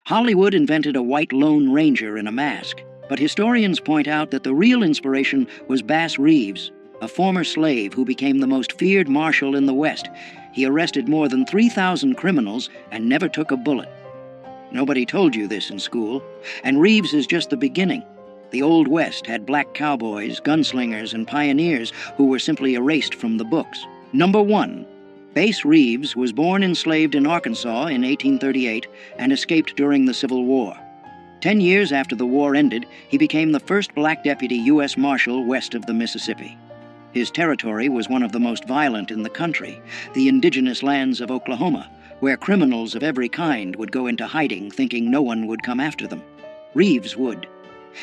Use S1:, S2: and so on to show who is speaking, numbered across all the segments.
S1: Hollywood invented a white Lone Ranger in a mask, but historians point out that the real inspiration was Bass Reeves, a former slave who became the most feared marshal in the West. He arrested more than 3,000 criminals and never took a bullet. Nobody told you this in school, and Reeves is just the beginning. The Old West had black cowboys, gunslingers, and pioneers who were simply erased from the books. Number 1. Bass Reeves was born enslaved in Arkansas in 1838 and escaped during the Civil War. 10 years after the war ended, he became the first black deputy U.S. Marshal west of the Mississippi. His territory was one of the most violent in the country, the indigenous lands of Oklahoma, where criminals of every kind would go into hiding thinking no one would come after them. Reeves would.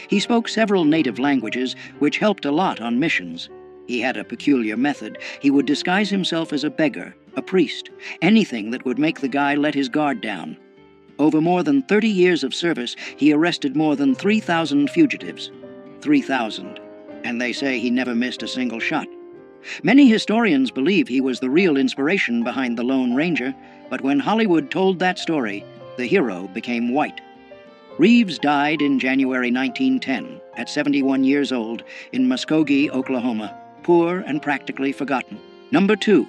S1: He spoke several native languages, which helped a lot on missions. He had a peculiar method. He would disguise himself as a beggar, a priest, anything that would make the guy let his guard down. Over more than 30 years of service, he arrested more than 3,000 fugitives. 3,000. And they say he never missed a single shot. Many historians believe he was the real inspiration behind the Lone Ranger, but when Hollywood told that story, the hero became white. Reeves died in January 1910, at 71 years old, in Muskogee, Oklahoma, poor and practically forgotten. Number 2.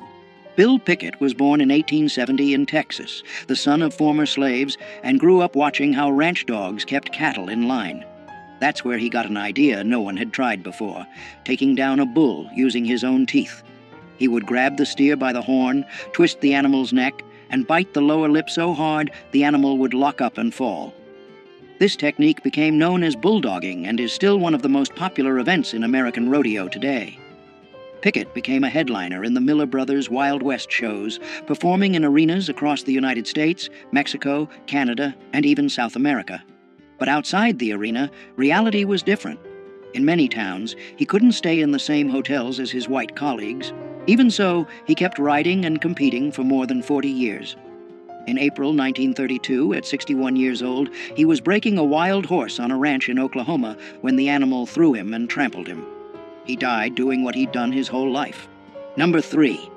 S1: Bill Pickett was born in 1870 in Texas, the son of former slaves, and grew up watching how ranch dogs kept cattle in line. That's where he got an idea no one had tried before, taking down a bull using his own teeth. He would grab the steer by the horn, twist the animal's neck, and bite the lower lip so hard the animal would lock up and fall. This technique became known as bulldogging and is still one of the most popular events in American rodeo today. Pickett became a headliner in the Miller Brothers Wild West shows, performing in arenas across the United States, Mexico, Canada, and even South America. But outside the arena, reality was different. In many towns, he couldn't stay in the same hotels as his white colleagues. Even so, he kept riding and competing for more than 40 years. In April 1932, at 61 years old, he was breaking a wild horse on a ranch in Oklahoma when the animal threw him and trampled him. He died doing what he'd done his whole life. Number 3.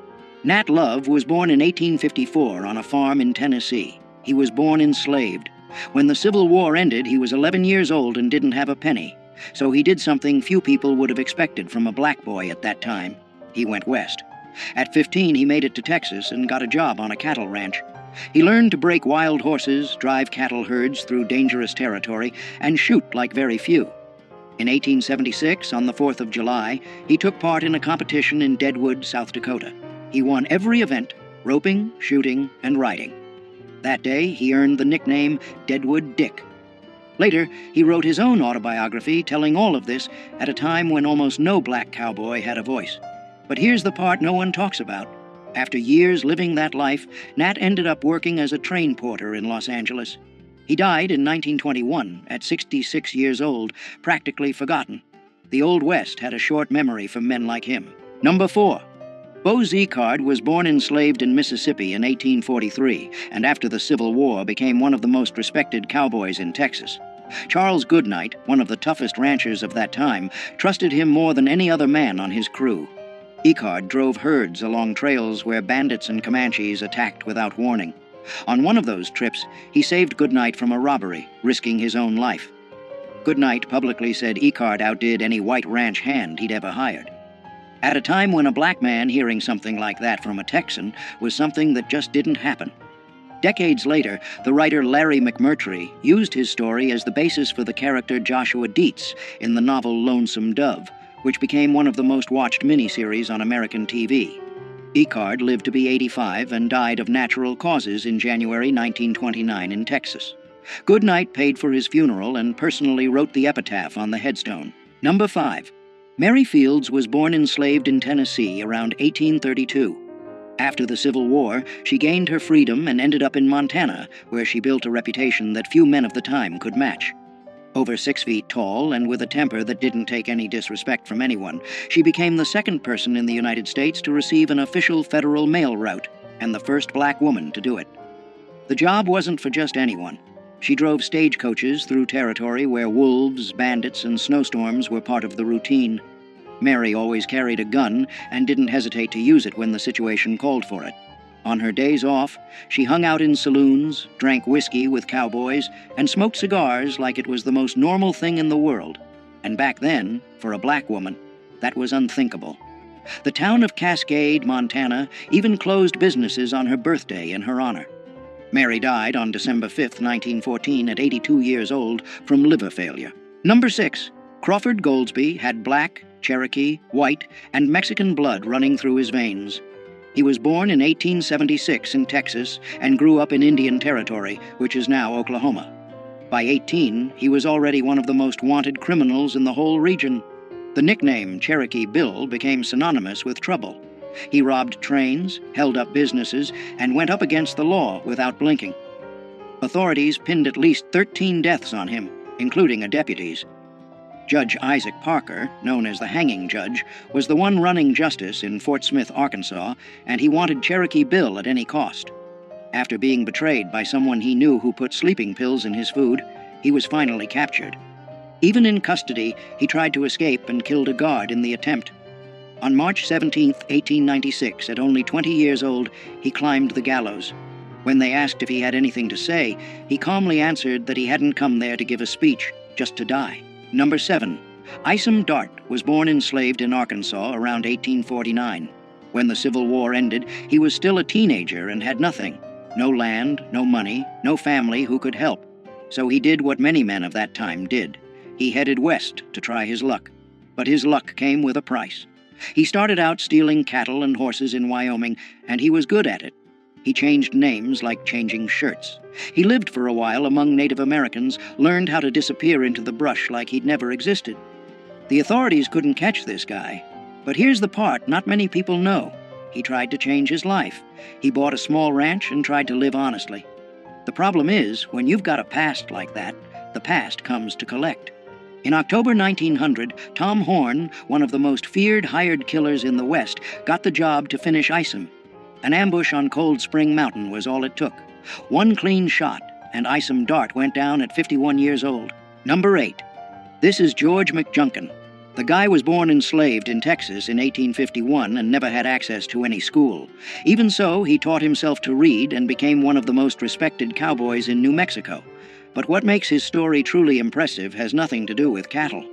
S1: Nat Love was born in 1854 on a farm in Tennessee. He was born enslaved. When the Civil War ended, he was 11 years old and didn't have a penny. So he did something few people would have expected from a black boy at that time. He went west. At 15, he made it to Texas and got a job on a cattle ranch. He learned to break wild horses, drive cattle herds through dangerous territory, and shoot like very few. In 1876, on the 4th of July, he took part in a competition in Deadwood, South Dakota. He won every event, roping, shooting, and riding. That day, he earned the nickname Deadwood Dick. Later, he wrote his own autobiography telling all of this at a time when almost no black cowboy had a voice. But here's the part no one talks about. After years living that life, Nat ended up working as a train porter in Los Angeles. He died in 1921 at 66 years old, practically forgotten. The Old West had a short memory for men like him. Number 4. Bo Zekard was born enslaved in Mississippi in 1843, and after the Civil War became one of the most respected cowboys in Texas. Charles Goodnight, one of the toughest ranchers of that time, trusted him more than any other man on his crew. Zekard drove herds along trails where bandits and Comanches attacked without warning. On one of those trips, he saved Goodnight from a robbery, risking his own life. Goodnight publicly said Zekard outdid any white ranch hand he'd ever hired. At a time when a black man hearing something like that from a Texan was something that just didn't happen. Decades later, the writer Larry McMurtry used his story as the basis for the character Joshua Dietz in the novel Lonesome Dove, which became one of the most watched miniseries on American TV. Zekard lived to be 85 and died of natural causes in January 1929 in Texas. Goodnight paid for his funeral and personally wrote the epitaph on the headstone. Number 5. Mary Fields was born enslaved in Tennessee around 1832. After the Civil War, she gained her freedom and ended up in Montana, where she built a reputation that few men of the time could match. Over 6 feet tall and with a temper that didn't take any disrespect from anyone, she became the second person in the United States to receive an official federal mail route, and the first black woman to do it. The job wasn't for just anyone. She drove stagecoaches through territory where wolves, bandits, and snowstorms were part of the routine. Mary always carried a gun and didn't hesitate to use it when the situation called for it. On her days off, she hung out in saloons, drank whiskey with cowboys, and smoked cigars like it was the most normal thing in the world. And back then, for a black woman, that was unthinkable. The town of Cascade, Montana, even closed businesses on her birthday in her honor. Mary died on December 5, 1914, at 82 years old from liver failure. Number 6. Crawford Goldsby had black, Cherokee, white, and Mexican blood running through his veins. He was born in 1876 in Texas and grew up in Indian Territory, which is now Oklahoma. By 18, he was already one of the most wanted criminals in the whole region. The nickname Cherokee Bill became synonymous with trouble. He robbed trains, held up businesses, and went up against the law without blinking. Authorities pinned at least 13 deaths on him, including a deputy's. Judge Isaac Parker, known as the Hanging Judge, was the one running justice in Fort Smith, Arkansas, and he wanted Cherokee Bill at any cost. After being betrayed by someone he knew who put sleeping pills in his food, he was finally captured. Even in custody, he tried to escape and killed a guard in the attempt. On March 17, 1896, at only 20 years old, he climbed the gallows. When they asked if he had anything to say, he calmly answered that he hadn't come there to give a speech, just to die. Number 7. Isom Dart was born enslaved in Arkansas around 1849. When the Civil War ended, he was still a teenager and had nothing. No land, no money, no family who could help. So he did what many men of that time did. He headed west to try his luck. But his luck came with a price. He started out stealing cattle and horses in Wyoming, and he was good at it. He changed names like changing shirts. He lived for a while among Native Americans, learned how to disappear into the brush like he'd never existed. The authorities couldn't catch this guy. But here's the part not many people know. He tried to change his life. He bought a small ranch and tried to live honestly. The problem is, when you've got a past like that, the past comes to collect. In October 1900, Tom Horn, one of the most feared hired killers in the West, got the job to finish Isom. An ambush on Cold Spring Mountain was all it took. One clean shot, and Isom Dart went down at 51 years old. Number 8. This is George McJunkin. The guy was born enslaved in Texas in 1851 and never had access to any school. Even so, he taught himself to read and became one of the most respected cowboys in New Mexico. But what makes his story truly impressive has nothing to do with cattle.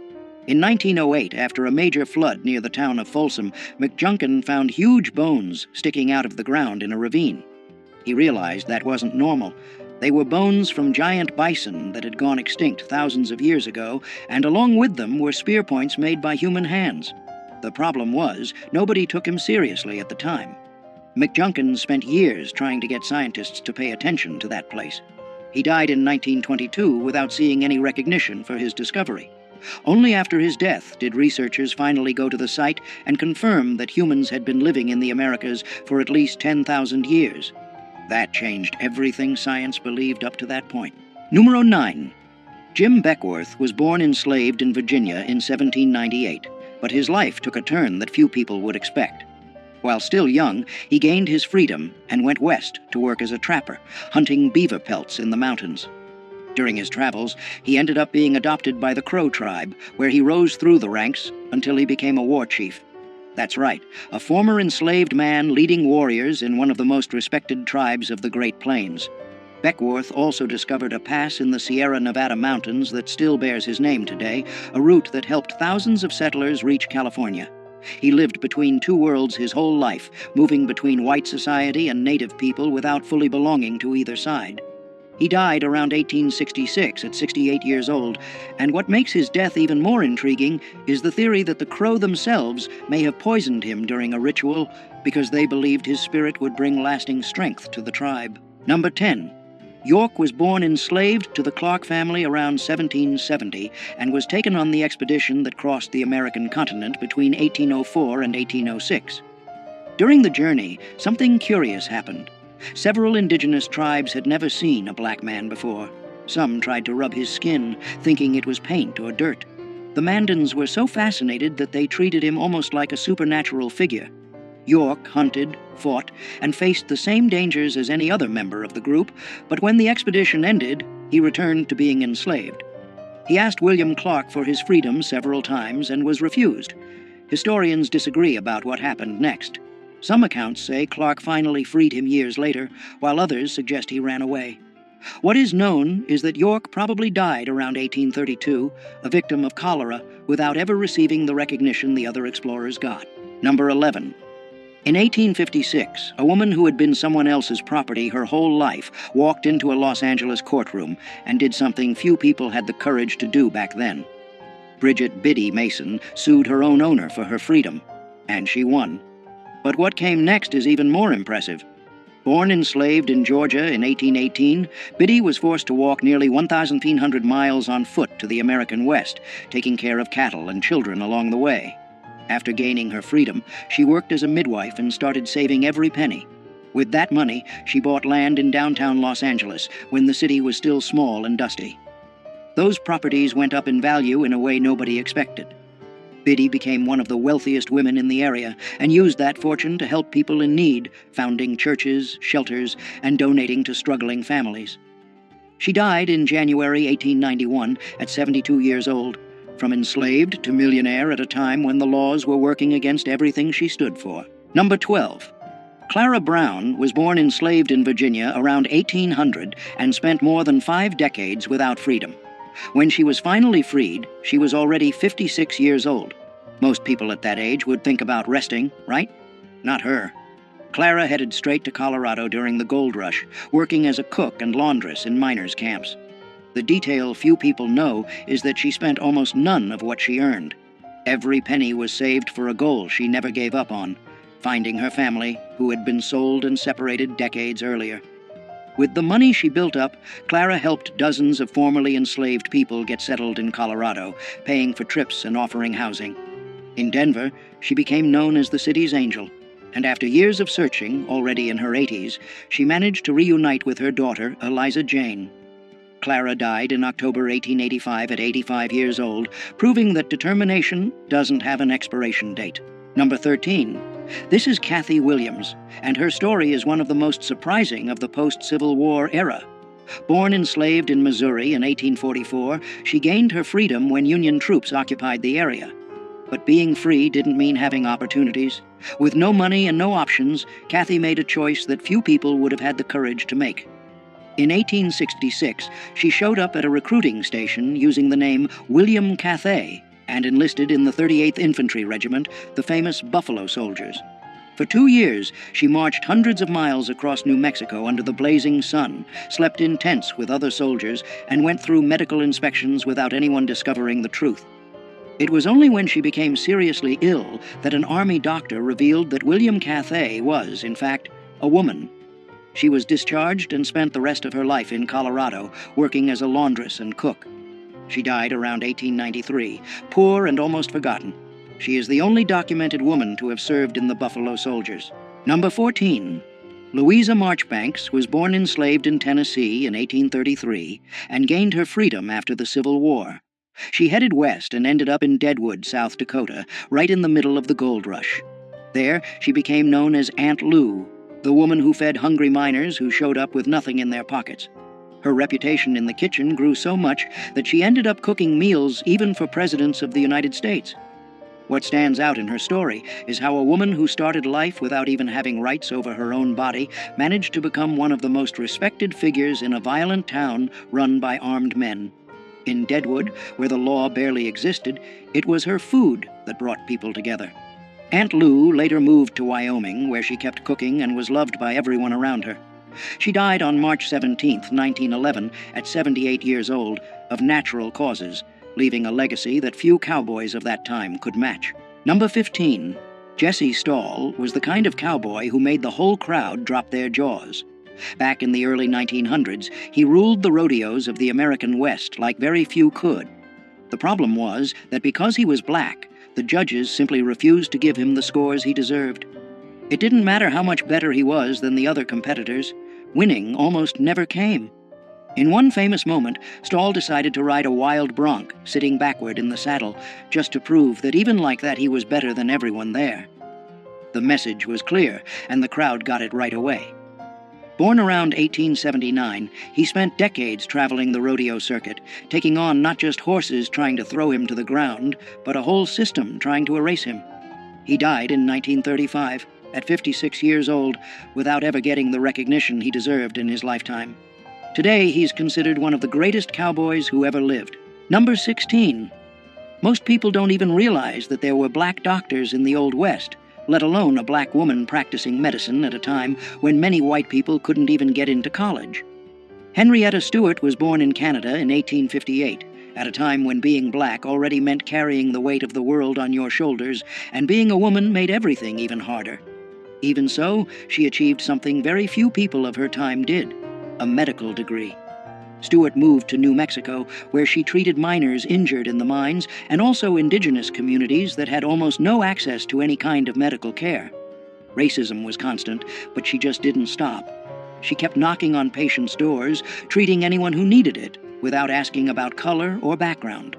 S1: In 1908, after a major flood near the town of Folsom, McJunkin found huge bones sticking out of the ground in a ravine. He realized that wasn't normal. They were bones from giant bison that had gone extinct thousands of years ago, and along with them were spear points made by human hands. The problem was, nobody took him seriously at the time. McJunkin spent years trying to get scientists to pay attention to that place. He died in 1922 without seeing any recognition for his discovery. Only after his death did researchers finally go to the site and confirm that humans had been living in the Americas for at least 10,000 years. That changed everything science believed up to that point. Numero 9. Jim Beckwourth was born enslaved in Virginia in 1798, but his life took a turn that few people would expect. While still young, he gained his freedom and went west to work as a trapper, hunting beaver pelts in the mountains. During his travels, he ended up being adopted by the Crow tribe, where he rose through the ranks until he became a war chief. That's right, a former enslaved man leading warriors in one of the most respected tribes of the Great Plains. Beckwourth also discovered a pass in the Sierra Nevada mountains that still bears his name today, a route that helped thousands of settlers reach California. He lived between two worlds his whole life, moving between white society and native people without fully belonging to either side. He died around 1866 at 68 years old, and what makes his death even more intriguing is the theory that the Crow themselves may have poisoned him during a ritual because they believed his spirit would bring lasting strength to the tribe. Number 10. York was born enslaved to the Clark family around 1770 and was taken on the expedition that crossed the American continent between 1804 and 1806. During the journey, something curious happened. Several indigenous tribes had never seen a black man before. Some tried to rub his skin, thinking it was paint or dirt. The Mandans were so fascinated that they treated him almost like a supernatural figure. York hunted, fought, and faced the same dangers as any other member of the group, but when the expedition ended, he returned to being enslaved. He asked William Clark for his freedom several times and was refused. Historians disagree about what happened next. Some accounts say Clark finally freed him years later, while others suggest he ran away. What is known is that York probably died around 1832, a victim of cholera, without ever receiving the recognition the other explorers got. Number 11. In 1856, a woman who had been someone else's property her whole life walked into a Los Angeles courtroom and did something few people had the courage to do back then. Bridget Biddy Mason sued her own owner for her freedom, and she won. But what came next is even more impressive. Born enslaved in Georgia in 1818, Biddy was forced to walk nearly 1,300 miles on foot to the American West, taking care of cattle and children along the way. After gaining her freedom, she worked as a midwife and started saving every penny. With that money, she bought land in downtown Los Angeles when the city was still small and dusty. Those properties went up in value in a way nobody expected. Biddy became one of the wealthiest women in the area and used that fortune to help people in need, founding churches, shelters, and donating to struggling families. She died in January 1891 at 72 years old, from enslaved to millionaire at a time when the laws were working against everything she stood for. Number 12. Clara Brown was born enslaved in Virginia around 1800 and spent more than 5 decades without freedom. When she was finally freed, she was already 56 years old. Most people at that age would think about resting, right? Not her. Clara headed straight to Colorado during the gold rush, working as a cook and laundress in miners' camps. The detail few people know is that she spent almost none of what she earned. Every penny was saved for a goal she never gave up on, finding her family, who had been sold and separated decades earlier. With the money she built up, Clara helped dozens of formerly enslaved people get settled in Colorado, paying for trips and offering housing. In Denver, she became known as the city's angel, and after years of searching, already in her 80s, she managed to reunite with her daughter, Eliza Jane. Clara died in October 1885 at 85 years old, proving that determination doesn't have an expiration date. Number 13. This is Kathy Williams, and her story is one of the most surprising of the post-Civil War era. Born enslaved in Missouri in 1844, she gained her freedom when Union troops occupied the area. But being free didn't mean having opportunities. With no money and no options, Kathy made a choice that few people would have had the courage to make. In 1866, she showed up at a recruiting station using the name William Cathay and enlisted in the 38th Infantry Regiment, the famous Buffalo Soldiers. For 2 years, she marched hundreds of miles across New Mexico under the blazing sun, slept in tents with other soldiers, and went through medical inspections without anyone discovering the truth. It was only when she became seriously ill that an Army doctor revealed that William Cathay was, in fact, a woman. She was discharged and spent the rest of her life in Colorado, working as a laundress and cook. She died around 1893, poor and almost forgotten. She is the only documented woman to have served in the Buffalo Soldiers. Number 14. Louisa Marchbanks was born enslaved in Tennessee in 1833 and gained her freedom after the Civil War. She headed west and ended up in Deadwood, South Dakota, right in the middle of the gold rush. There, she became known as Aunt Lou, the woman who fed hungry miners who showed up with nothing in their pockets. Her reputation in the kitchen grew so much that she ended up cooking meals even for presidents of the United States. What stands out in her story is how a woman who started life without even having rights over her own body managed to become one of the most respected figures in a violent town run by armed men. In Deadwood, where the law barely existed, it was her food that brought people together. Aunt Lou later moved to Wyoming, where she kept cooking and was loved by everyone around her. She died on March 17, 1911, at 78 years old, of natural causes, leaving a legacy that few cowboys of that time could match. Number 15. Jesse Stahl was the kind of cowboy who made the whole crowd drop their jaws. Back in the early 1900s, he ruled the rodeos of the American West like very few could. The problem was that because he was black, the judges simply refused to give him the scores he deserved. It didn't matter how much better he was than the other competitors. Winning almost never came. In one famous moment, Stahl decided to ride a wild bronc, sitting backward in the saddle, just to prove that even like that he was better than everyone there. The message was clear, and the crowd got it right away. Born around 1879, he spent decades traveling the rodeo circuit, taking on not just horses trying to throw him to the ground, but a whole system trying to erase him. He died in 1935. at 56 years old, without ever getting the recognition he deserved in his lifetime. Today, he's considered one of the greatest cowboys who ever lived. Number 16. Most people don't even realize that there were black doctors in the Old West, let alone a black woman practicing medicine at a time when many white people couldn't even get into college. Henrietta Stewart was born in Canada in 1858, at a time when being black already meant carrying the weight of the world on your shoulders, and being a woman made everything even harder. Even so, she achieved something very few people of her time did: a medical degree. Stewart moved to New Mexico, where she treated miners injured in the mines and also indigenous communities that had almost no access to any kind of medical care. Racism was constant, but she just didn't stop. She kept knocking on patients' doors, treating anyone who needed it, without asking about color or background.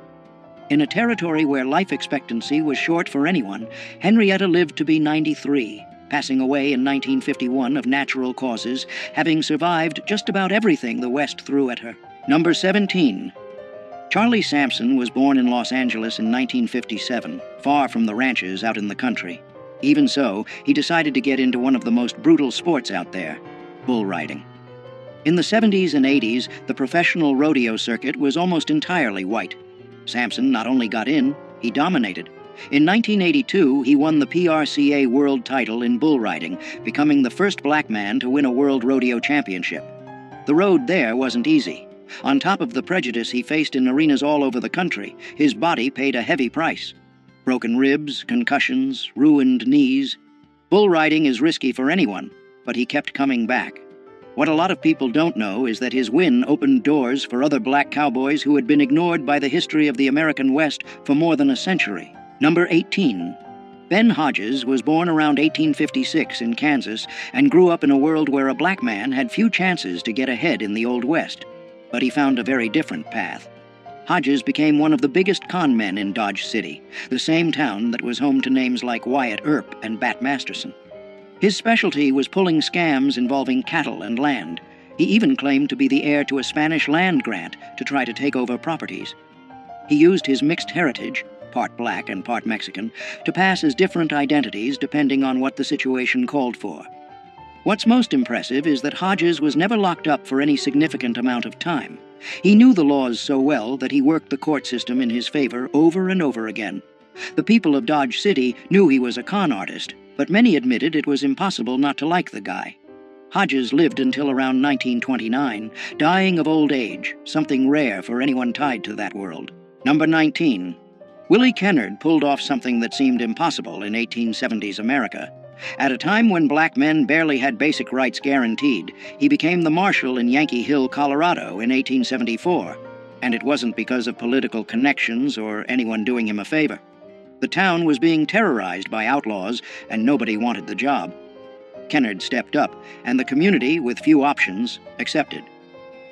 S1: In a territory where life expectancy was short for anyone, Henrietta lived to be 93, passing away in 1951 of natural causes, having survived just about everything the West threw at her. Number 17. Charlie Sampson was born in Los Angeles in 1957, far from the ranches out in the country. Even so, he decided to get into one of the most brutal sports out there: bull riding. In the 70s and 80s, the professional rodeo circuit was almost entirely white. Sampson not only got in, he dominated. In 1982, he won the PRCA world title in bull riding, becoming the first black man to win a world rodeo championship. The road there wasn't easy. On top of the prejudice he faced in arenas all over the country, his body paid a heavy price. Broken ribs, concussions, ruined knees. Bull riding is risky for anyone, but he kept coming back. What a lot of people don't know is that his win opened doors for other black cowboys who had been ignored by the history of the American West for more than a century. Number 18. Ben Hodges was born around 1856 in Kansas and grew up in a world where a black man had few chances to get ahead in the Old West. But he found a very different path. Hodges became one of the biggest con men in Dodge City, the same town that was home to names like Wyatt Earp and Bat Masterson. His specialty was pulling scams involving cattle and land. He even claimed to be the heir to a Spanish land grant to try to take over properties. He used his mixed heritage, part black and part Mexican, to pass as different identities depending on what the situation called for. What's most impressive is that Hodges was never locked up for any significant amount of time. He knew the laws so well that he worked the court system in his favor over and over again. The people of Dodge City knew he was a con artist, but many admitted it was impossible not to like the guy. Hodges lived until around 1929, dying of old age, something rare for anyone tied to that world. Number 19. Willie Kennard pulled off something that seemed impossible in 1870s America. At a time when black men barely had basic rights guaranteed, he became the marshal in Yankee Hill, Colorado in 1874. And it wasn't because of political connections or anyone doing him a favor. The town was being terrorized by outlaws, and nobody wanted the job. Kennard stepped up, and the community, with few options, accepted.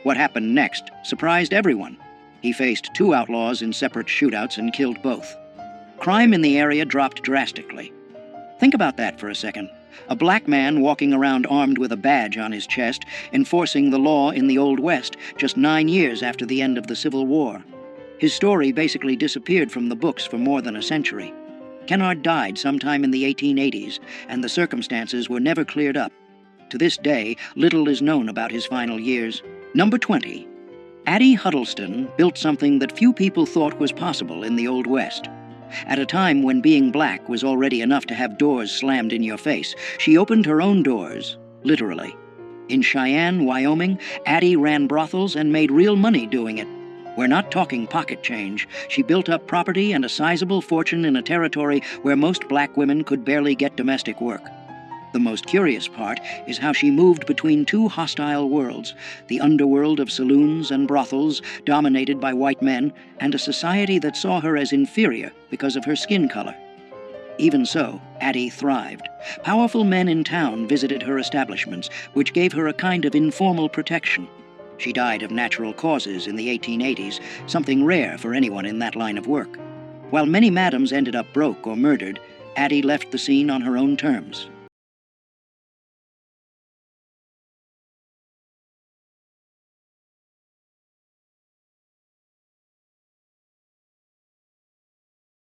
S1: What happened next surprised everyone. He faced 2 outlaws in separate shootouts and killed both. Crime in the area dropped drastically. Think about that for a second. A black man walking around armed with a badge on his chest, enforcing the law in the Old West just 9 years after the end of the Civil War. His story basically disappeared from the books for more than a century. Kennard died sometime in the 1880s, and the circumstances were never cleared up. To this day, little is known about his final years. Number 20. Addie Huddleston built something that few people thought was possible in the Old West. At a time when being black was already enough to have doors slammed in your face, she opened her own doors, literally. In Cheyenne, Wyoming, Addie ran brothels and made real money doing it. We're not talking pocket change. She built up property and a sizable fortune in a territory where most black women could barely get domestic work. The most curious part is how she moved between 2 hostile worlds, the underworld of saloons and brothels dominated by white men, and a society that saw her as inferior because of her skin color. Even so, Addie thrived. Powerful men in town visited her establishments, which gave her a kind of informal protection. She died of natural causes in the 1880s, something rare for anyone in that line of work. While many madams ended up broke or murdered, Addie left the scene on her own terms.